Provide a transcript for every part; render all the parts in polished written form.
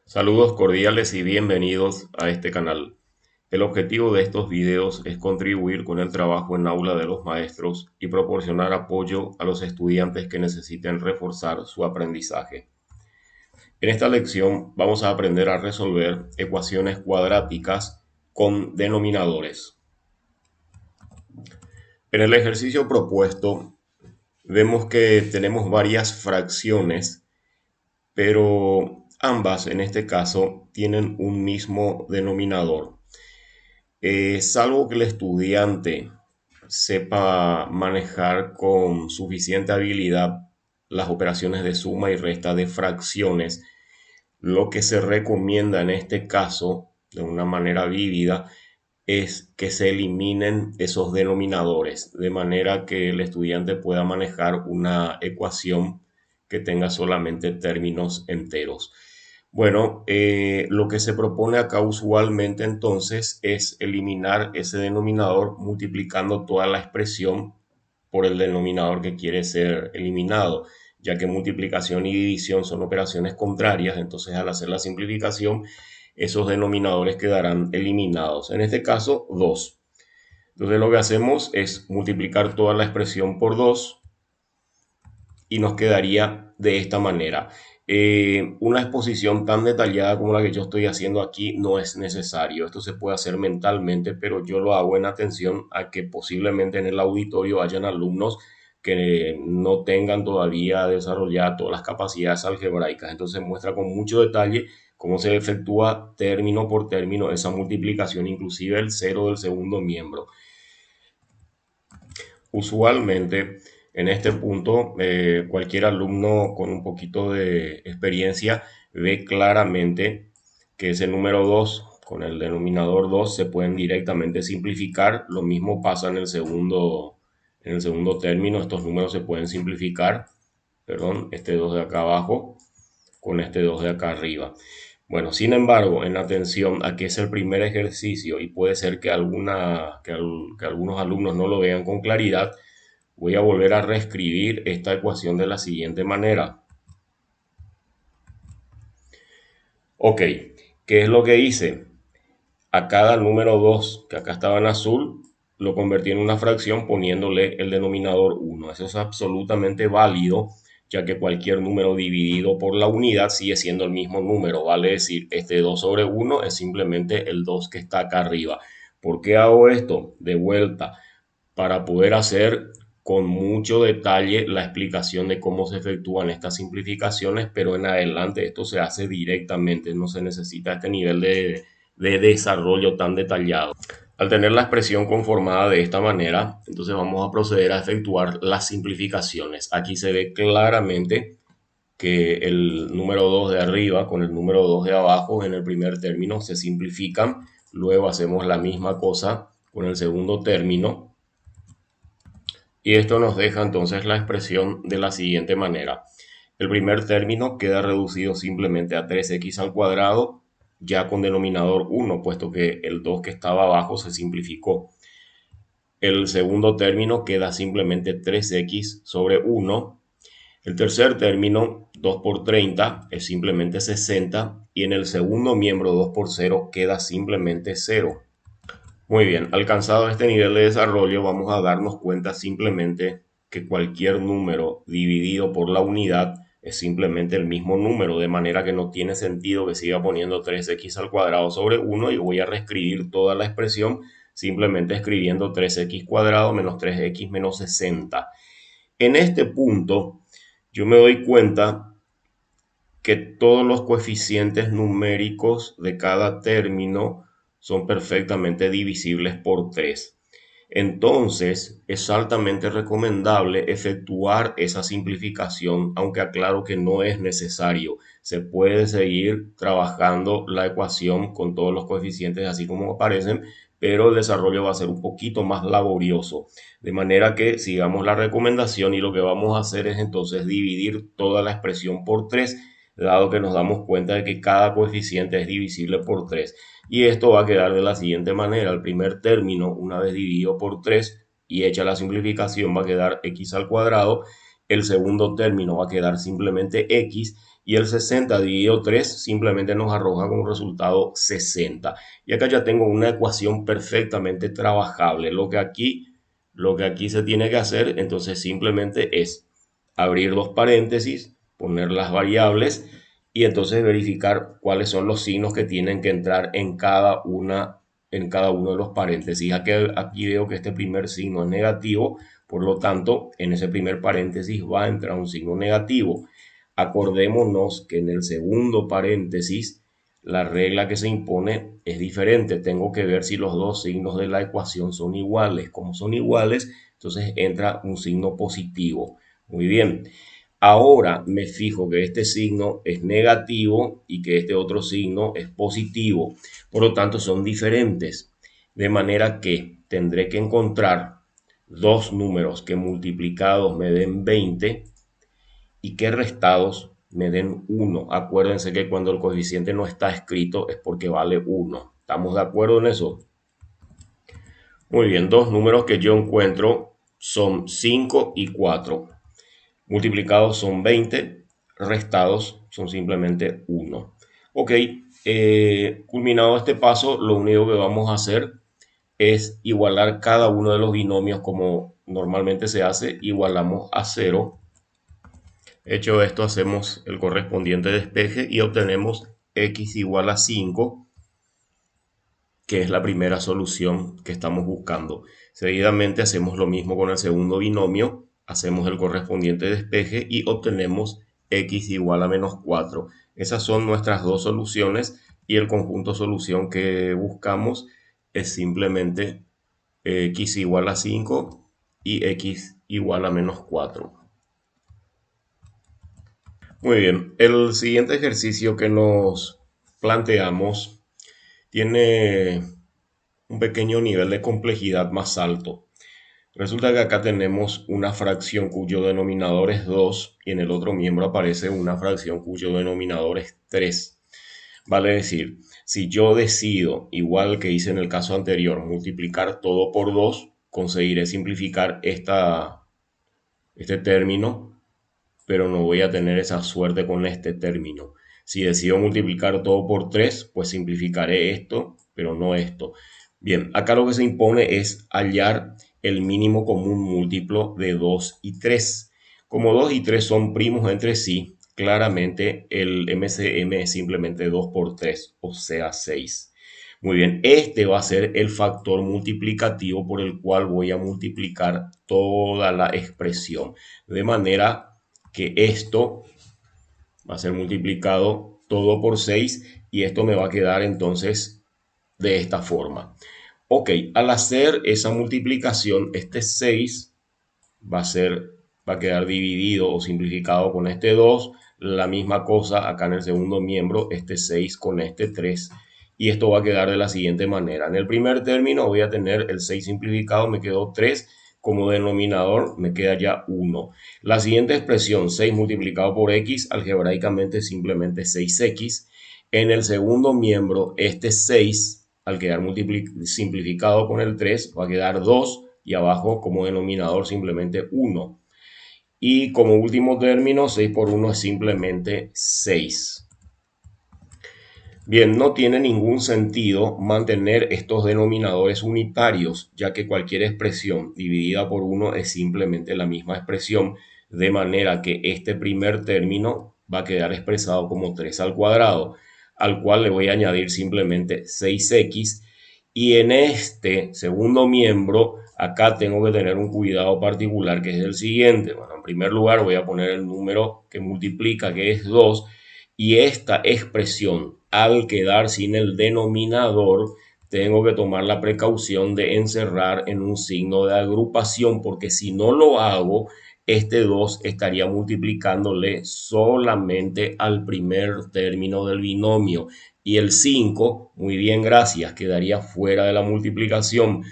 Saludos cordiales y bienvenidos a este canal. El objetivo de estos videos es contribuir con el trabajo en aula de los maestros y proporcionar apoyo a los estudiantes que necesiten reforzar su aprendizaje. En esta lección vamos a aprender a resolver ecuaciones cuadráticas con denominadores. En el ejercicio propuesto vemos que tenemos varias fracciones, pero ambas en este caso tienen un mismo denominador. Salvo que el estudiante sepa manejar con suficiente habilidad las operaciones de suma y resta de fracciones, lo que se recomienda en este caso, de una manera vívida, es que se eliminen esos denominadores, de manera que el estudiante pueda manejar una ecuación que tenga solamente términos enteros. Bueno, lo que se propone acá usualmente entonces es eliminar ese denominador multiplicando toda la expresión por el denominador que quiere ser eliminado, ya que multiplicación y división son operaciones contrarias, entonces al hacer la simplificación, esos denominadores quedarán eliminados. En este caso, 2. Entonces lo que hacemos es multiplicar toda la expresión por 2 y nos quedaría de esta manera. Una exposición tan detallada como la que yo estoy haciendo aquí no es necesario. Esto se puede hacer mentalmente, pero yo lo hago en atención a que posiblemente en el auditorio hayan alumnos que no tengan todavía desarrolladas todas las capacidades algebraicas. Entonces muestra con mucho detalle cómo se efectúa término por término esa multiplicación, inclusive el cero del segundo miembro. Usualmente, en este punto, cualquier alumno con un poquito de experiencia ve claramente que ese número 2 con el denominador 2 se pueden directamente simplificar. Lo mismo pasa en el segundo término. Estos números se pueden simplificar, perdón, este 2 de acá abajo con este 2 de acá arriba. Bueno, sin embargo, en atención a que es el primer ejercicio y puede ser que algunos alumnos no lo vean con claridad, voy a volver a reescribir esta ecuación de la siguiente manera. Ok, ¿qué es lo que hice? A cada número 2 que acá estaba en azul, lo convertí en una fracción poniéndole el denominador 1. Eso es absolutamente válido, ya que cualquier número dividido por la unidad sigue siendo el mismo número. Vale decir, este 2 sobre 1 es simplemente el 2 que está acá arriba. ¿Por qué hago esto? De vuelta, para poder hacer con mucho detalle la explicación de cómo se efectúan estas simplificaciones, pero en adelante esto se hace directamente, no se necesita este nivel de desarrollo tan detallado. Al tener la expresión conformada de esta manera, entonces vamos a proceder a efectuar las simplificaciones. Aquí se ve claramente que el número 2 de arriba con el número 2 de abajo en el primer término se simplifican. Luego hacemos la misma cosa con el segundo término. Y esto nos deja entonces la expresión de la siguiente manera. El primer término queda reducido simplemente a 3x al cuadrado, ya con denominador 1, puesto que el 2 que estaba abajo se simplificó. El segundo término queda simplemente 3x sobre 1. El tercer término, 2 por 30, es simplemente 60. Y en el segundo miembro, 2 por 0, queda simplemente 0. Muy bien, alcanzado este nivel de desarrollo, vamos a darnos cuenta simplemente que cualquier número dividido por la unidad es simplemente el mismo número, de manera que no tiene sentido que siga poniendo 3x al cuadrado sobre 1 y voy a reescribir toda la expresión simplemente escribiendo 3x cuadrado menos 3x menos 60. En este punto, yo me doy cuenta que todos los coeficientes numéricos de cada término son perfectamente divisibles por 3. Entonces, es altamente recomendable efectuar esa simplificación, aunque aclaro que no es necesario. Se puede seguir trabajando la ecuación con todos los coeficientes así como aparecen, pero el desarrollo va a ser un poquito más laborioso. De manera que sigamos la recomendación y lo que vamos a hacer es entonces dividir toda la expresión por 3, dado que nos damos cuenta de que cada coeficiente es divisible por 3. Y esto va a quedar de la siguiente manera. El primer término, una vez dividido por 3 y hecha la simplificación, va a quedar x al cuadrado. el segundo término va a quedar simplemente x, y el 60 dividido 3 simplemente nos arroja como resultado 60. Y acá ya tengo una ecuación perfectamente trabajable. Lo que aquí se tiene que hacer entonces simplemente es abrir dos paréntesis, poner las variables y entonces verificar cuáles son los signos que tienen que entrar en cada uno de los paréntesis. Aquí veo que este primer signo es negativo, por lo tanto, en ese primer paréntesis va a entrar un signo negativo. Acordémonos que en el segundo paréntesis la regla que se impone es diferente. Tengo que ver si los dos signos de la ecuación son iguales. Como son iguales, entonces entra un signo positivo. Muy bien. Ahora me fijo que este signo es negativo y que este otro signo es positivo. Por lo tanto, son diferentes. De manera que tendré que encontrar dos números que multiplicados me den 20 y que restados me den 1. Acuérdense que cuando el coeficiente no está escrito es porque vale 1. ¿Estamos de acuerdo en eso? Muy bien, dos números que yo encuentro son 5 y 4. Multiplicados son 20, restados son simplemente 1. Ok, culminado este paso, lo único que vamos a hacer es igualar cada uno de los binomios como normalmente se hace. Igualamos a 0. Hecho esto, hacemos el correspondiente despeje y obtenemos x igual a 5, que es la primera solución que estamos buscando. Seguidamente hacemos lo mismo con el segundo binomio, hacemos el correspondiente despeje y obtenemos x igual a menos 4. Esas son nuestras dos soluciones y el conjunto solución que buscamos es simplemente x igual a 5 y x igual a menos 4. Muy bien, el siguiente ejercicio que nos planteamos tiene un pequeño nivel de complejidad más alto. Resulta que acá tenemos una fracción cuyo denominador es 2 y en el otro miembro aparece una fracción cuyo denominador es 3. Vale decir, si yo decido, igual que hice en el caso anterior, multiplicar todo por 2, conseguiré simplificar este término, pero no voy a tener esa suerte con este término. Si decido multiplicar todo por 3, pues simplificaré esto, pero no esto. Bien, acá lo que se impone es hallar el mínimo común múltiplo de 2 y 3. Como 2 y 3 son primos entre sí, claramente el MCM es simplemente 2 por 3, o sea 6. Muy bien, este va a ser el factor multiplicativo por el cual voy a multiplicar toda la expresión. De manera que esto va a ser multiplicado todo por 6 y esto me va a quedar entonces de esta forma. Ok, al hacer esa multiplicación, este 6 va a va a quedar dividido o simplificado con este 2. La misma cosa acá en el segundo miembro, este 6 con este 3. Y esto va a quedar de la siguiente manera. En el primer término voy a tener el 6 simplificado, me quedó 3. Como denominador me queda ya 1. La siguiente expresión, 6 multiplicado por x, algebraicamente simplemente 6x. En el segundo miembro, este 6, al quedar simplificado con el 3, va a quedar 2 y abajo como denominador simplemente 1. Y como último término, 6 por 1 es simplemente 6. Bien, no tiene ningún sentido mantener estos denominadores unitarios, ya que cualquier expresión dividida por 1 es simplemente la misma expresión, de manera que este primer término va a quedar expresado como 3 al cuadrado, al cual le voy a añadir simplemente 6x. Y en este segundo miembro, acá tengo que tener un cuidado particular, que es el siguiente. Bueno, en primer lugar voy a poner el número que multiplica, que es 2, y esta expresión, al quedar sin el denominador, tengo que tomar la precaución de encerrar en un signo de agrupación, porque si no lo hago, este 2 estaría multiplicándole solamente al primer término del binomio. Y el 5, muy bien, gracias, quedaría fuera de la multiplicación.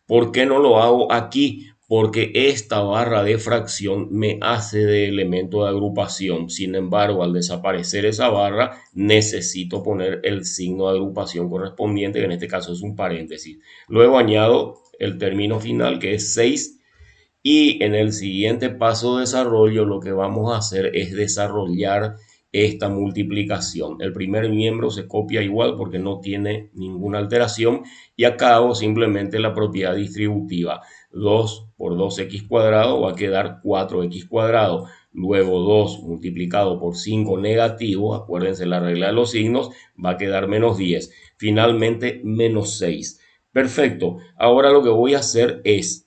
¿Por qué no lo hago aquí? Porque esta barra de fracción me hace de elemento de agrupación. Sin embargo, al desaparecer esa barra, necesito poner el signo de agrupación correspondiente, que en este caso es un paréntesis. Luego añado el término final, que es 6, Y en el siguiente paso de desarrollo lo que vamos a hacer es desarrollar esta multiplicación. El primer miembro se copia igual porque no tiene ninguna alteración y acá hago simplemente la propiedad distributiva. 2 por 2x cuadrado va a quedar 4x cuadrado. Luego 2 multiplicado por 5 negativo, acuérdense la regla de los signos, va a quedar menos 10. Finalmente menos 6. Perfecto. Ahora lo que voy a hacer es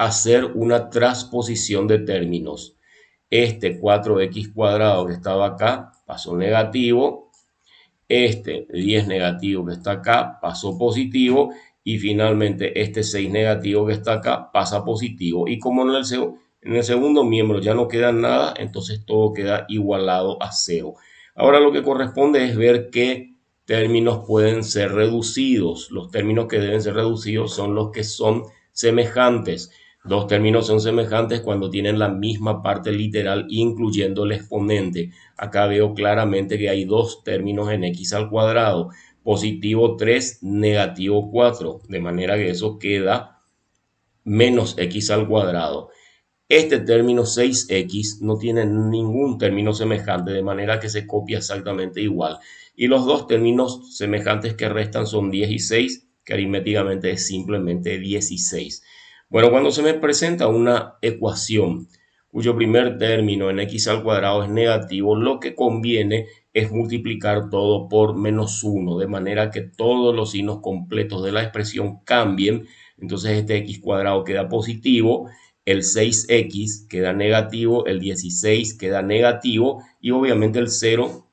hacer una transposición de términos. Este 4x cuadrado que estaba acá pasó negativo. Este 10 negativo que está acá pasó positivo. Y finalmente este 6 negativo que está acá pasa positivo. Y como en el segundo miembro ya no queda nada, entonces todo queda igualado a cero. Ahora lo que corresponde es ver qué términos pueden ser reducidos. Los términos que deben ser reducidos son los que son semejantes. Dos términos son semejantes cuando tienen la misma parte literal, incluyendo el exponente. Acá veo claramente que hay dos términos en x al cuadrado, positivo 3, negativo 4, de manera que eso queda menos x al cuadrado. Este término 6x no tiene ningún término semejante, de manera que se copia exactamente igual. Y los dos términos semejantes que restan son 10 y 6, que aritméticamente es simplemente 16. Bueno, cuando se me presenta una ecuación cuyo primer término en x al cuadrado es negativo, lo que conviene es multiplicar todo por menos 1, de manera que todos los signos completos de la expresión cambien. Entonces este x cuadrado queda positivo, el 6x queda negativo, el 16 queda negativo y obviamente el 0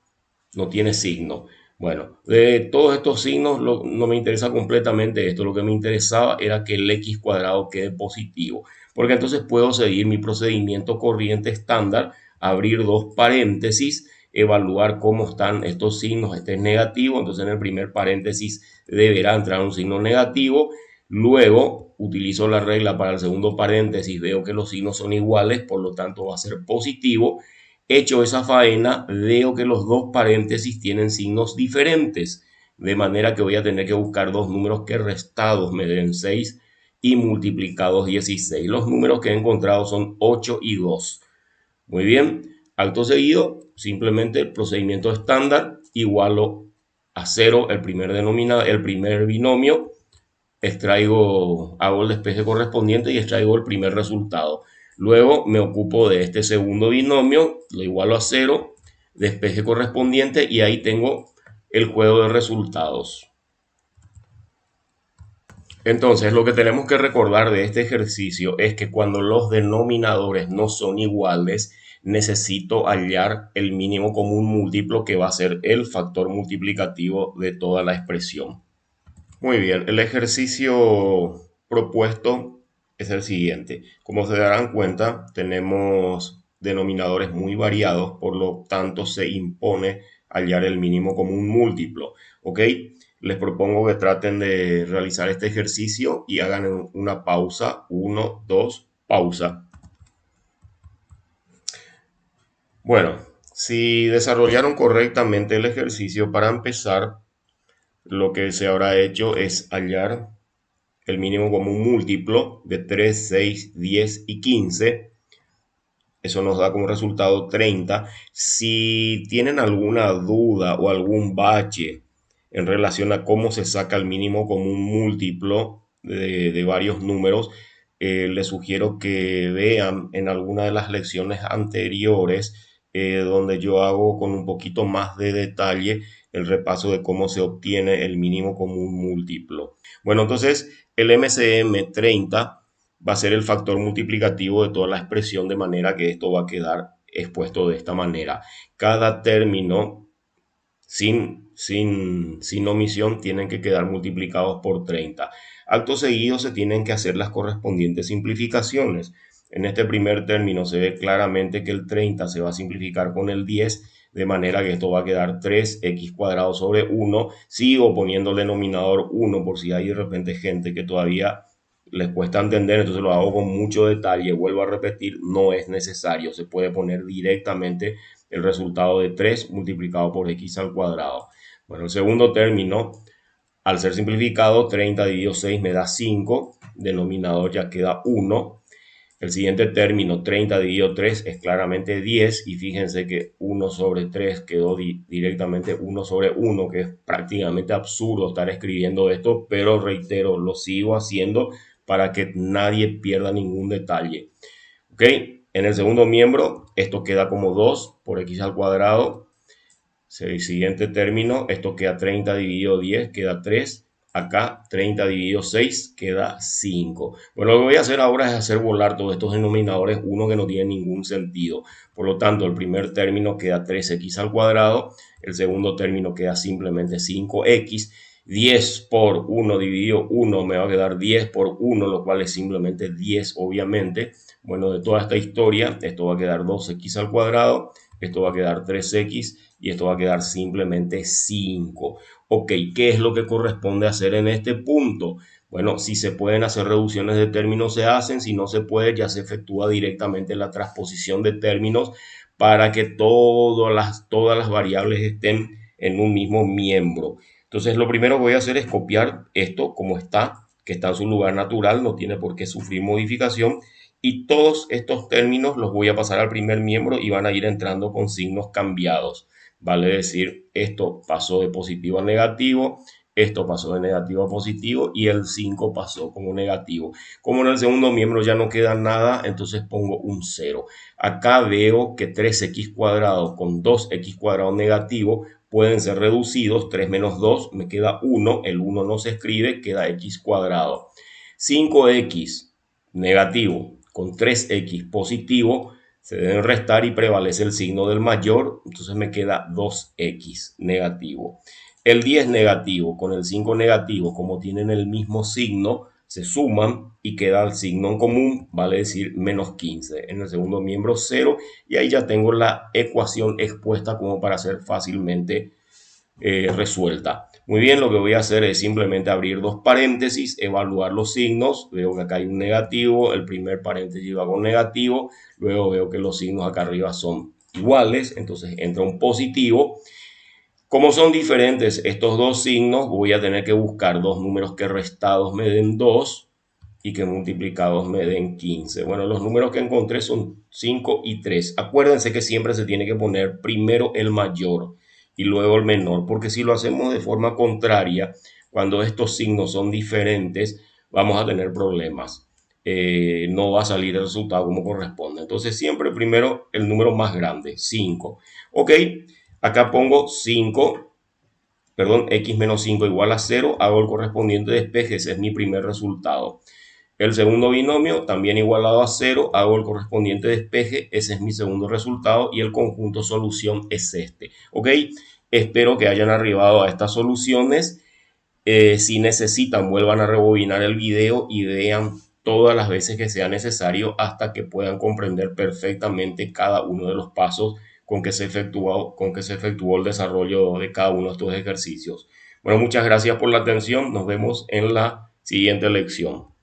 no tiene signo. Bueno, de todos estos signos no me interesa completamente esto. Lo que me interesaba era que el x cuadrado quede positivo, porque entonces puedo seguir mi procedimiento corriente estándar, abrir dos paréntesis, evaluar cómo están estos signos. Este es negativo, entonces en el primer paréntesis deberá entrar un signo negativo. Luego utilizo la regla para el segundo paréntesis, veo que los signos son iguales, por lo tanto va a ser positivo. Hecho esa faena, veo que los dos paréntesis tienen signos diferentes, de manera que voy a tener que buscar dos números que restados me den 6 y multiplicados 16. Los números que he encontrado son 8 y 2. Muy bien, acto seguido, simplemente el procedimiento estándar, igualo a 0 el primer denominador, el primer binomio, hago el despeje correspondiente y extraigo el primer resultado. Luego me ocupo de este segundo binomio, lo igualo a 0, despeje correspondiente y ahí tengo el juego de resultados. Entonces, lo que tenemos que recordar de este ejercicio es que cuando los denominadores no son iguales, necesito hallar el mínimo común múltiplo que va a ser el factor multiplicativo de toda la expresión. Muy bien, el ejercicio propuesto es el siguiente. Como se darán cuenta, tenemos denominadores muy variados, por lo tanto se impone hallar el mínimo común múltiplo. ¿Ok? Les propongo que traten de realizar este ejercicio y hagan una pausa. 1, 2, pausa. Bueno, si desarrollaron correctamente el ejercicio, para empezar, lo que se habrá hecho es hallar el mínimo común múltiplo de 3, 6, 10 y 15. Eso nos da como resultado 30. Si tienen alguna duda o algún bache en relación a cómo se saca el mínimo común múltiplo de varios números, les sugiero que vean en alguna de las lecciones anteriores donde yo hago con un poquito más de detalle el repaso de cómo se obtiene el mínimo común múltiplo. Bueno, entonces el MCM 30 va a ser el factor multiplicativo de toda la expresión, de manera que esto va a quedar expuesto de esta manera. Cada término sin omisión tienen que quedar multiplicados por 30. Acto seguido se tienen que hacer las correspondientes simplificaciones. En este primer término se ve claramente que el 30 se va a simplificar con el 10, de manera que esto va a quedar 3x cuadrado sobre 1. Sigo poniendo el denominador 1 por si hay de repente gente que todavía les cuesta entender, entonces lo hago con mucho detalle. Vuelvo a repetir, no es necesario, se puede poner directamente el resultado de 3 multiplicado por x al cuadrado. Bueno, el segundo término Al ser simplificado, 30 dividido 6 me da 5, denominador ya queda 1. El siguiente término, 30 dividido 3, es claramente 10 y fíjense que 1 sobre 3 quedó directamente 1 sobre 1, que es prácticamente absurdo estar escribiendo esto, pero reitero, lo sigo haciendo para que nadie pierda ningún detalle. ¿Ok? En el segundo miembro, esto queda como 2 por x al cuadrado. El siguiente término, esto queda 30 dividido 10, queda 3. Acá 30 dividido 6 queda 5. Bueno, lo que voy a hacer ahora es hacer volar todos estos denominadores, uno que no tiene ningún sentido. Por lo tanto, el primer término queda 3x al cuadrado, el segundo término queda simplemente 5x. 10 por 1 dividido 1 me va a quedar 10 por 1, lo cual es simplemente 10, obviamente. Bueno, de toda esta historia, esto va a quedar 2x al cuadrado, esto va a quedar 3x y esto va a quedar simplemente 5. Ok, ¿qué es lo que corresponde hacer en este punto? Bueno, si se pueden hacer reducciones de términos, se hacen. Si no se puede, ya se efectúa directamente la transposición de términos para que todas las variables estén en un mismo miembro. Entonces, lo primero que voy a hacer es copiar esto como está, que está en su lugar natural, no tiene por qué sufrir modificación. Y todos estos términos los voy a pasar al primer miembro y van a ir entrando con signos cambiados. Vale decir, esto pasó de positivo a negativo, esto pasó de negativo a positivo y el 5 pasó como negativo. Como en el segundo miembro ya no queda nada, entonces pongo un 0. Acá veo que 3x cuadrado con 2x cuadrado negativo pueden ser reducidos. 3 menos 2 me queda 1, el 1 no se escribe, queda x cuadrado. 5x negativo con 3x positivo se deben restar y prevalece el signo del mayor, entonces me queda 2x negativo. El 10 negativo con el 5 negativo, como tienen el mismo signo, se suman y queda el signo en común, vale decir menos 15. En el segundo miembro 0 y ahí ya tengo la ecuación expuesta como para ser fácilmente resuelta. Muy bien, lo que voy a hacer es simplemente abrir dos paréntesis, evaluar los signos. Veo que acá hay un negativo, el primer paréntesis va con negativo, luego veo que los signos acá arriba son iguales, entonces entra un positivo. Como son diferentes estos dos signos, voy a tener que buscar dos números que restados me den 2 y que multiplicados me den 15. Bueno, los números que encontré son 5 y 3. Acuérdense que siempre se tiene que poner primero el mayor y luego el menor, porque si lo hacemos de forma contraria, cuando estos signos son diferentes, vamos a tener problemas. No va a salir el resultado como corresponde. Entonces siempre primero el número más grande, 5. Ok, acá pongo 5, perdón, x menos 5 igual a 0, hago el correspondiente despeje, ese es mi primer resultado. El segundo binomio también igualado a 0, hago el correspondiente despeje, ese es mi segundo resultado y el conjunto solución es este. Ok, espero que hayan arribado a estas soluciones. Si necesitan, vuelvan a rebobinar el video y vean todas las veces que sea necesario hasta que puedan comprender perfectamente cada uno de los pasos con que se efectuó el desarrollo de cada uno de estos ejercicios. Bueno, muchas gracias por la atención. Nos vemos en la siguiente lección.